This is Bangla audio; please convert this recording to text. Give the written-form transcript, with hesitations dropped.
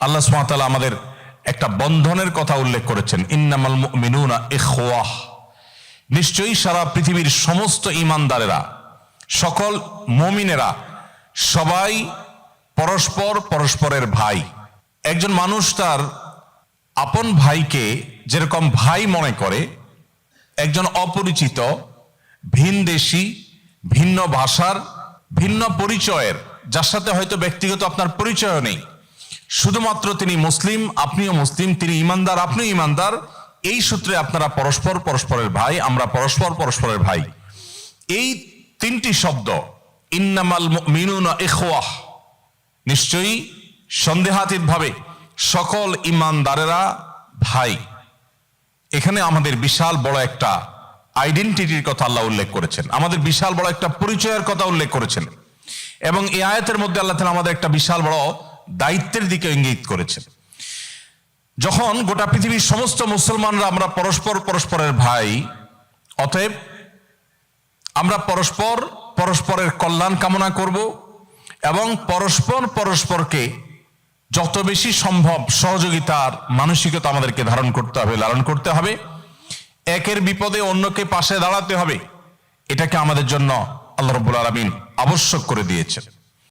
আল্লাহ সুবহানাহু ওয়া তাআলা আমাদের একটা বন্ধনের কথা উল্লেখ করেছেন, ইন্নামাল মুমিনুনা ইখওয়াহ। নিশ্চয়ই সারা পৃথিবীর সমস্ত ঈমানদারেরা, সকল মুমিনেরা সবাই পরস্পর পরস্পরের ভাই। একজন মানুষ তার আপন ভাইকে যেরকম ভাই মনে করে, একজন অপরিচিত, ভিনদেশী, ভিন্ন ভাষার, ভিন্ন পরিচয়ের, যার সাথে হয়তো ব্যক্তিগত আপনার পরিচয় নেই, শুধুমাত্র তিনি মুসলিম, আপনিও মুসলিম, তিনি ঈমানদার, আপনিও ঈমানদার, এই সূত্রে আপনারা পরস্পর পরস্পরের ভাই, আমরা পরস্পর পরস্পরের ভাই। এই তিনটি শব্দ, ইন্নামাল মুমিনুনা ইখওয়াহ, নিশ্চয়ই সন্দেহাতীত ভাবে সকল ঈমানদারেরা ভাই। এখানে আমাদের বিশাল বড় একটা আইডেন্টিটির কথা আল্লাহ উল্লেখ করেছেন, আমাদের বিশাল বড় একটা পরিচয়ের কথা উল্লেখ করেছেন, এবং এই আয়াতের মধ্যে আল্লাহ তাআলা আমাদের একটা বিশাল বড় দায়িত্বের দিকে ইঙ্গিত করেছেন। যখন গোটা পৃথিবীর সমস্ত মুসলমানরা আমরা পরস্পর পরস্পরের ভাই, অতএব আমরা পরস্পর পরস্পরের কল্যাণ কামনা করব এবং পরস্পর পরস্পরকে যত বেশি সম্ভব সহযোগিতার মানসিকতা আমাদেরকে ধারণ করতে হবে, লালন করতে হবে। একের বিপদে অন্যকে পাশে দাঁড়াতে হবে, এটাকে আমাদের জন্য আল্লাহ রাব্বুল আলামিন আবশ্যক করে দিয়েছেন।